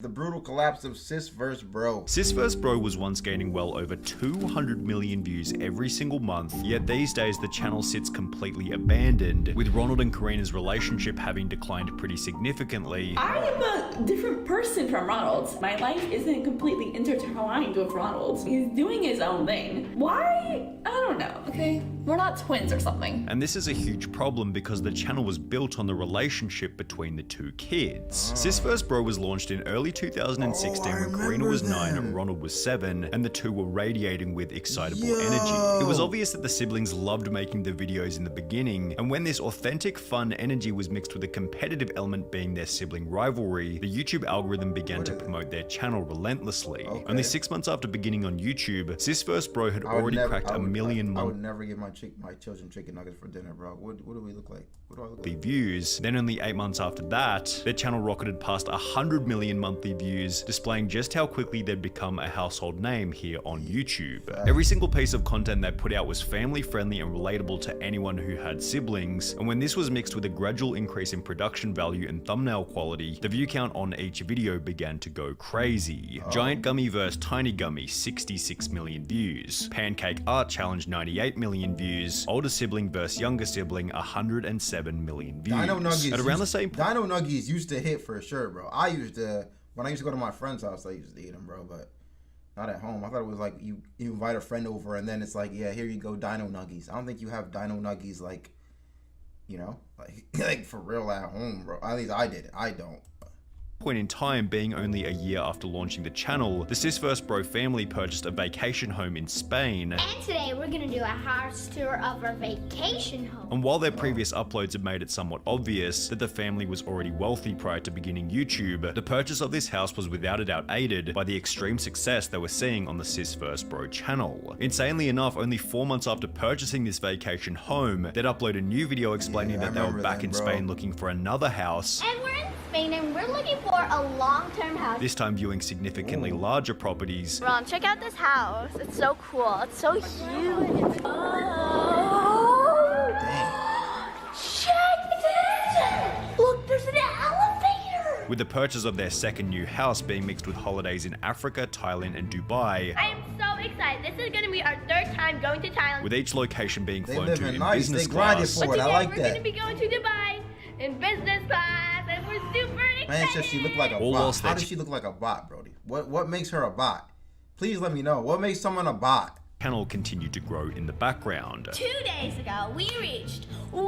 The brutal collapse of Sis vs. Bro. Sis vs. Bro was once gaining well over 200 million views every single month, yet these days the channel sits completely abandoned, with Ronald and Karina's relationship having declined pretty significantly. I am a different person from Ronald. My life isn't completely intertwined with Ronald. He's doing his own thing. Why? I don't know, okay? We're not twins or something. And this is a huge problem because the channel was built on the relationship between the two kids. Sis vs. Bro was launched in early 2016 when Karina was 9 and Ronald was 7, and the two were radiating with excitable energy. It was obvious that the siblings loved making the videos in the beginning, and when this authentic, fun energy was mixed with a competitive element being their sibling rivalry, the YouTube algorithm began to promote their channel relentlessly. Only 6 months after beginning on YouTube, Sis vs. Bro had already cracked a million I would never give my children chicken nuggets for dinner, bro. What do we look like? What do I look like? Views. Then only 8 months after that, their channel rocketed past 100 million monthly views, displaying just how quickly they'd become a household name here on YouTube. Every single piece of content they put out was family friendly and relatable to anyone who had siblings, and when this was mixed with a gradual increase in production value and thumbnail quality, the view count on each video began to go crazy. Giant Gummy vs Tiny Gummy, 66 million views. Pancake Art Challenge, 98 million views. Older sibling vs younger sibling, 107 million views. Dino Nuggies At around the same point, Dino Nuggies used to hit for sure, bro. When I used to go to my friend's house, I used to eat them, bro, but not at home. I thought it was like you invite a friend over and then it's like, yeah, here you go, Dino Nuggies. I don't think you have Dino Nuggies like, you know, like for real at home, bro. At least I did it. I don't. Point in time, being only a year after launching the channel, the Sis vs. Bro family purchased a vacation home in Spain. And today we're gonna do a house tour of our vacation home. And while their previous uploads had made it somewhat obvious that the family was already wealthy prior to beginning YouTube, the purchase of this house was without a doubt aided by the extreme success they were seeing on the Sis vs. Bro channel. Insanely enough, only 4 months after purchasing this vacation home, they'd upload a new video explaining that they were back in Spain looking for another house. And we're in Spain and we're looking for a long-term house. This time viewing significantly larger properties. Ron, check out this house. It's so cool. It's so huge. Check this! Look, there's an elevator! With the purchase of their second new house being mixed with holidays in Africa, Thailand, and Dubai. I am so excited. This is gonna be our 3rd time going to Thailand. With each location being flown to in nice. business They grinded class. for it. I like We're that. gonna be going to Dubai in business class, and we're super excited. Man says she looked like a bot. How does she look like a bot, Brody? What makes her a bot? Please let me know. What makes someone a bot? Channel continued to grow in the background. 2 days ago, we reached 1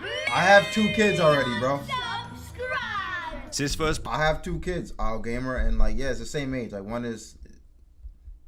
million I have 2 kids already, bro. subscribers. Sis vs. I have 2 kids, Gamer, and like, yeah, it's the same age. Like one is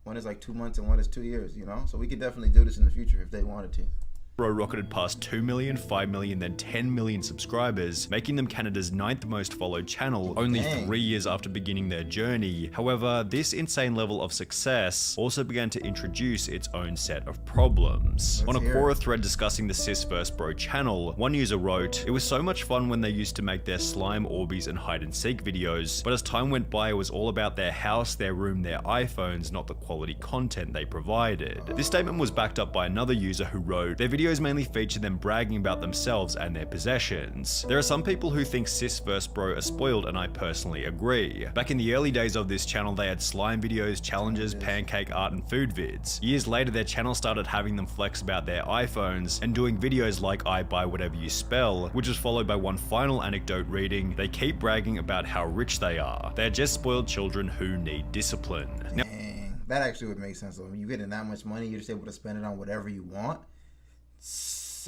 like 2 months and one is 2 years, you know? So we could definitely do this in the future if they wanted to. Bro rocketed past 2 million, 5 million, then 10 million subscribers, making them Canada's 9th most followed channel, only 3 years after beginning their journey. However, this insane level of success also began to introduce its own set of problems. On a Quora thread discussing the Sis vs. Bro channel, one user wrote, "It was so much fun when they used to make their slime, Orbeez, and hide and seek videos, but as time went by, it was all about their house, their room, their iPhones, not the quality content they provided." This statement was backed up by another user who wrote, "Their videos mainly feature them bragging about themselves and their possessions. There are some people who think Sis vs. Bro are spoiled, and I personally agree. Back in the early days of this channel, they had slime videos, challenges, pancake art, and food vids. Years later, their channel started having them flex about their iPhones and doing videos like I buy whatever you spell, which was followed by one final anecdote reading, they keep bragging about how rich they are. They're just spoiled children who need discipline." Now, Dang, that actually would make sense though. I mean, you're getting that much money, you're just able to spend it on whatever you want.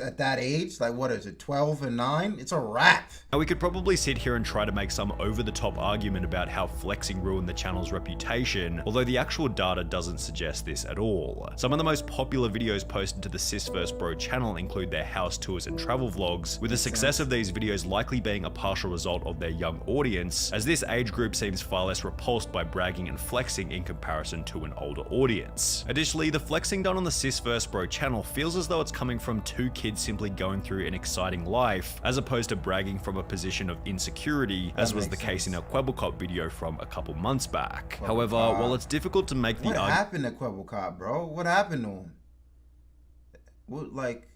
At that age, like what is it, 12 and 9? It's a wrap. Now we could probably sit here and try to make some over-the-top argument about how flexing ruined the channel's reputation, although the actual data doesn't suggest this at all. Some of the most popular videos posted to the Sis vs. Bro channel include their house tours and travel vlogs, with the success of these videos likely being a partial result of their young audience, as this age group seems far less repulsed by bragging and flexing in comparison to an older audience. Additionally, the flexing done on the Sis vs. Bro channel feels as though it's coming from 2 kids simply going through an exciting life, as opposed to bragging from a position of insecurity, as was the case in a Quebblecop video from a couple months back. However, while it's difficult to make the What argument, happened to Quebblecop, bro? What happened to him? What, like,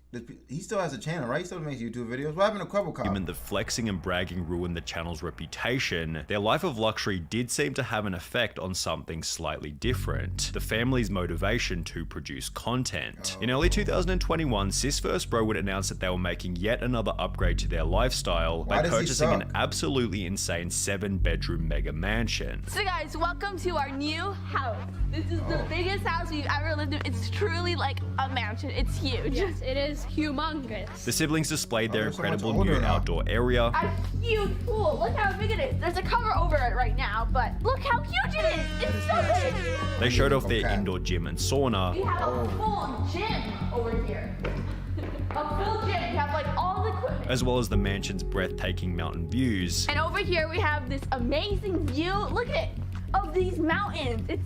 He still has a channel, right? He still makes YouTube videos. What happened to Quebble Cop? Given the flexing and bragging ruined the channel's reputation, their life of luxury did seem to have an effect on something slightly different: the family's motivation to produce content. In early 2021, Sis vs Bro would announce that they were making yet another upgrade to their lifestyle by purchasing an absolutely insane 7-bedroom mega mansion. So guys, welcome to our new house. This is the biggest house we've ever lived in. It's truly like a mansion. It's huge. Yes, it is humongous. The siblings displayed their so much incredible older new now. outdoor area. A huge pool. Look how big it is. There's a cover over it right now, but look how huge it is. It's so big. They showed off their indoor gym and sauna. We have a full gym over here. A full gym. We have like all the equipment. As well as the mansion's breathtaking mountain views. And over here we have this amazing view. Look at it, of these mountains. It's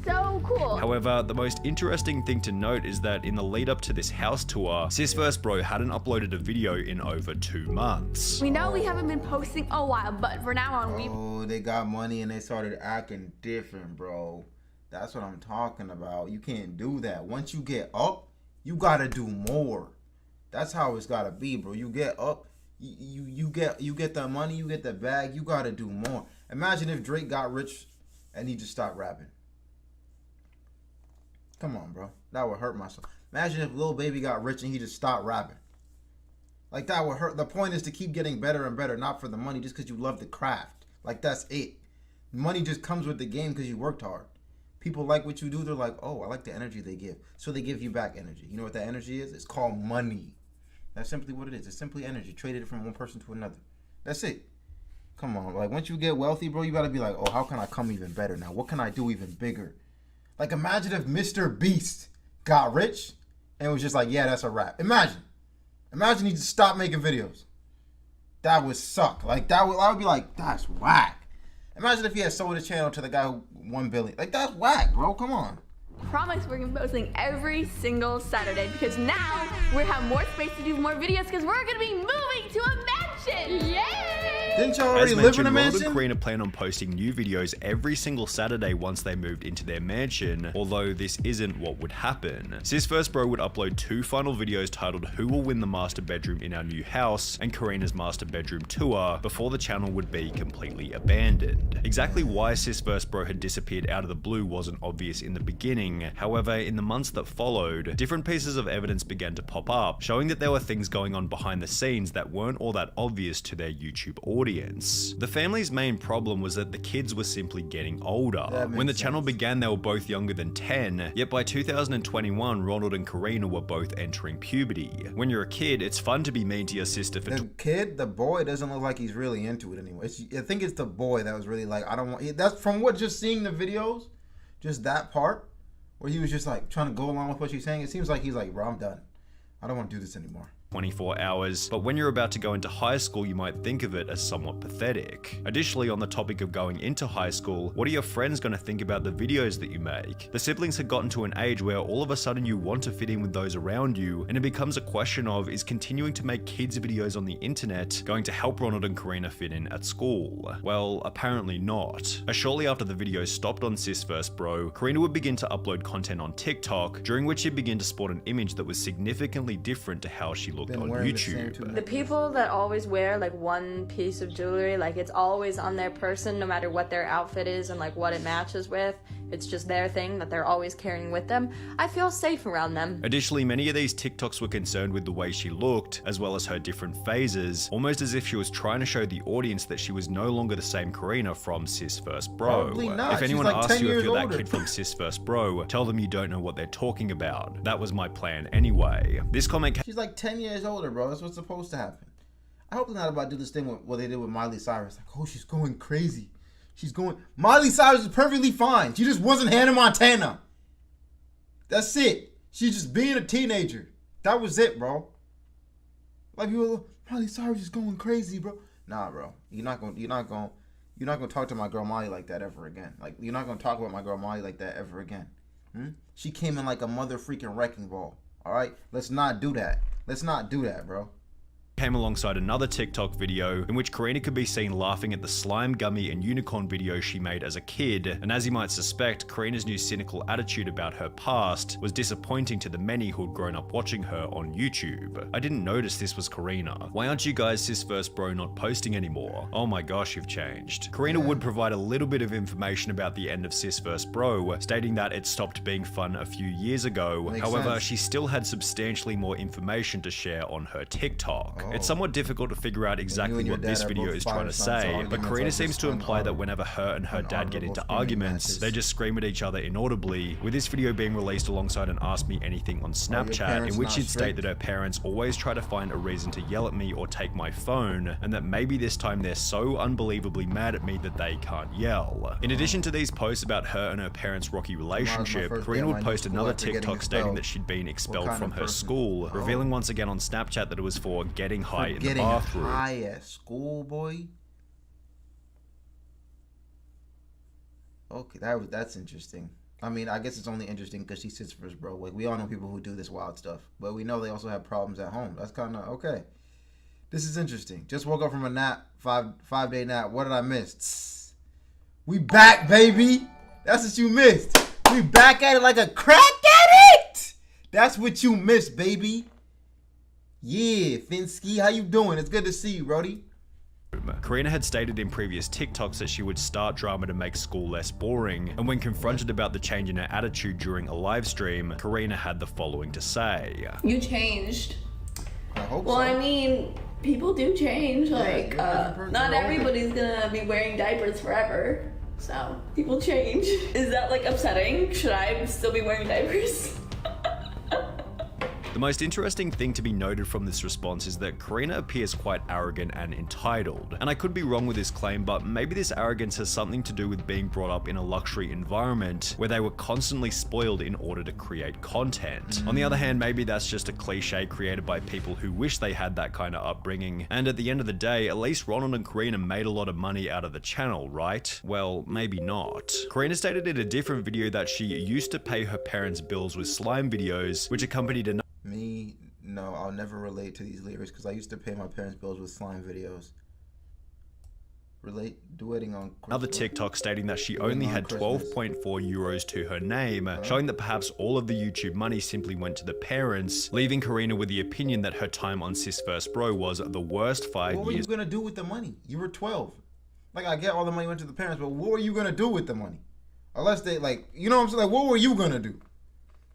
so cool. However, the most interesting thing to note is that in the lead up to this house tour, Sis vs Bro hadn't uploaded a video in over 2 months. We know we haven't been posting a while, but from now on we... Oh, they got money and they started acting different, bro. That's what I'm talking about. You can't do that. Once you get up, you gotta do more. That's how it's gotta be, bro. You get up, you get the money, you get the bag, you gotta do more. Imagine if Drake got rich and he just stopped rapping. Come on, bro. That would hurt myself. Imagine if Lil Baby got rich and he just stopped rapping. Like, that would hurt. The point is to keep getting better and better, not for the money, just because you love the craft. Like, that's it. Money just comes with the game because you worked hard. People like what you do. They're like, oh, I like the energy they give. So they give you back energy. You know what that energy is? It's called money. That's simply what it is. It's simply energy traded from one person to another. That's it. Come on. Like, once you get wealthy, bro, you got to be like, oh, how can I come even better now? What can I do even bigger? Like, imagine if Mr. Beast got rich and was just like, yeah, that's a wrap. Imagine he just stopped making videos. That would suck. Like, I would be like, that's whack. Imagine if he had sold his channel to the guy who won $1 billion. Like, that's whack, bro. Come on. Promise we're gonna be posting every single Saturday because now we have more space to do more videos because we're gonna be moving to a mansion. Yay! Didn't y'all already As live mentioned, in a Ronald mansion? and Karina plan on posting new videos every single Saturday once they moved into their mansion, although this isn't what would happen. Sis vs Bro would upload 2 final videos titled Who Will Win the Master Bedroom in Our New House and Karina's Master Bedroom Tour before the channel would be completely abandoned. Exactly why Sis vs Bro had disappeared out of the blue wasn't obvious in the beginning. However, in the months that followed, different pieces of evidence began to pop up, showing that there were things going on behind the scenes that weren't all that obvious to their YouTube audience. The family's main problem was that the kids were simply getting older. When the channel began, they were both younger than 10, yet by 2021, Ronald and Karina were both entering puberty. When you're a kid, it's fun to be mean to your sister for The boy doesn't look like he's really into it anymore. I think it's the boy that was really like, I don't want, that's from what, just seeing the videos, just that part, where he was just like trying to go along with what she's saying. It seems like he's like, bro, I'm done. I don't want to do this anymore. 24 hours, but when you're about to go into high school, you might think of it as somewhat pathetic. Additionally, on the topic of going into high school, what are your friends going to think about the videos that you make? The siblings had gotten to an age where all of a sudden you want to fit in with those around you, and it becomes a question of, is continuing to make kids videos on the internet going to help Ronald and Karina fit in at school? Well, apparently not. As shortly after the videos stopped on Sis vs Bro, Karina would begin to upload content on TikTok, during which she'd begin to sport an image that was significantly different to how she looked on YouTube. The people that always wear like one piece of jewelry, like it's always on their person no matter what their outfit is and like what it matches with, it's just their thing that they're always carrying with them, I feel safe around them. Additionally, many of these TikToks were concerned with the way she looked, as well as her different phases, almost as if she was trying to show the audience that she was no longer the same Karina from Sis vs Bro. Probably not. If anyone She's like asks 10 you if years you're that older. kid from Sis vs Bro, tell them you don't know what they're talking about. That was my plan anyway. This comment She's like 10 years older, bro. That's what's supposed to happen. I hope they're not about to do this thing with what they did with Miley Cyrus. Like, oh, she's going crazy. Miley Cyrus is perfectly fine. She just wasn't Hannah Montana. That's it. She's just being a teenager. That was it, bro. Like, people, Miley Cyrus is going crazy, bro. Nah, bro. You're not gonna talk to my girl Molly like that ever again. Like, you're not gonna talk about my girl Molly like that ever again. She came in like a mother freaking wrecking ball. All right, let's not do that. Let's not do that, bro. came alongside another TikTok video in which Karina could be seen laughing at the slime, gummy, and unicorn videos she made as a kid, and as you might suspect, Karina's new cynical attitude about her past was disappointing to the many who'd grown up watching her on YouTube. I didn't notice this was Karina. Why aren't you guys Sis vs Bro not posting anymore? Oh my gosh, you've changed. Karina would provide a little bit of information about the end of Sis vs Bro, stating that it stopped being fun a few years ago. However, she still had substantially more information to share on her TikTok. It's somewhat difficult to figure out exactly what this video is trying to say, but Karina seems to imply that whenever her and her dad get into arguments, they just scream at each other inaudibly, with this video being released alongside an Ask Me Anything on Snapchat, in which she'd state that her parents always try to find a reason to yell at me or take my phone, and that maybe this time they're so unbelievably mad at me that they can't yell. In addition to these posts about her and her parents' rocky relationship, Karina would post another TikTok stating that she'd been expelled from her school, revealing once again on Snapchat that it was for getting high in the bathroom. High at school, boy. Okay, that's interesting. I mean, I guess it's only interesting because she sits first, bro. Like, we all know people who do this wild stuff, but we know they also have problems at home. That's kind of okay. This is interesting. Just woke up from a nap, five-day nap. What did I miss? We back, baby. That's what you missed. We back at it like a crack at it. That's what you missed, baby. Yeah, Finsky, how you doing? It's good to see you, Brody. Karina had stated in previous TikToks that she would start drama to make school less boring, and when confronted about the change in her attitude during a live stream, Karina had the following to say. You changed. I hope Well, so. I mean, people do change. Like, not everybody's gonna be wearing diapers forever. So, people change. Is that, like, upsetting? Should I still be wearing diapers? The most interesting thing to be noted from this response is that Karina appears quite arrogant and entitled. And I could be wrong with this claim, but maybe this arrogance has something to do with being brought up in a luxury environment where they were constantly spoiled in order to create content. On the other hand, maybe that's just a cliche created by people who wish they had that kind of upbringing. And at the end of the day, at least Ronald and Karina made a lot of money out of the channel, right? Well, maybe not. Karina stated in a different video that she used to pay her parents' bills with slime videos, which accompanied a Me, no, I'll never relate to these lyrics because I used to pay my parents' bills with slime videos. Duetting on another TikTok stating that she only had 12.4 euros to her name, showing that perhaps all of the YouTube money simply went to the parents, leaving Karina with the opinion that her time on Sis vs Bro was the worst 5 years. What were you gonna do with the money? You were 12. Like, I get all the money went to the parents, but what were you gonna do with the money? Unless they, like, you know what I'm saying? Like, what were you gonna do?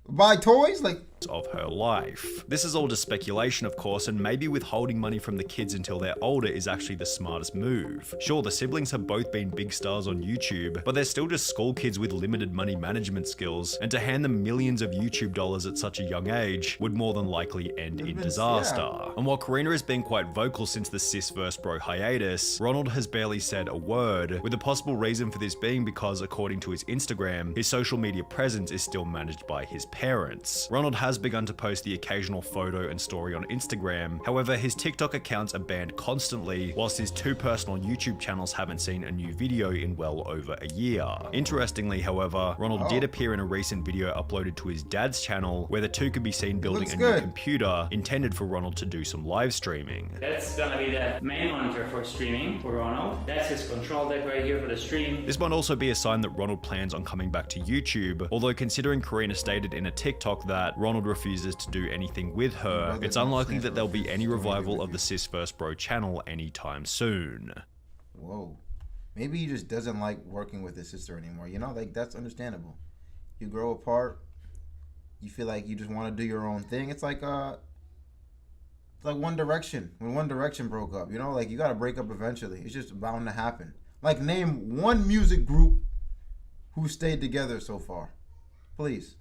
Buy toys? Like, of her life. This is all just speculation, of course, and maybe withholding money from the kids until they're older is actually the smartest move. Sure, the siblings have both been big stars on YouTube, but they're still just school kids with limited money management skills, and to hand them millions of YouTube dollars at such a young age would more than likely end in disaster. And while Karina has been quite vocal since the Sis vs Bro hiatus, Ronald has barely said a word, with a possible reason for this being because, according to his Instagram, his social media presence is still managed by his parents. Ronald has begun to post the occasional photo and story on Instagram. However, his TikTok accounts are banned constantly, whilst his two personal YouTube channels haven't seen a new video in well over a year. Interestingly, however, Ronald did appear in a recent video uploaded to his dad's channel, where the two could be seen building a new computer intended for Ronald to do some live streaming. That's gonna be the main monitor for streaming for Ronald. That's his control deck right here for the stream. This might also be a sign that Ronald plans on coming back to YouTube, although considering Karina stated in a TikTok that Ronald refuses to do anything with her, it's unlikely that there'll be any revival of the Sis vs Bro channel anytime soon. Whoa. Maybe he just doesn't like working with his sister anymore. You know, like, that's understandable. You grow apart, you feel like you just want to do your own thing. It's like One Direction. When One Direction broke up, you know, like, you got to break up eventually. It's just bound to happen. Like, name one music group who stayed together so far. Please.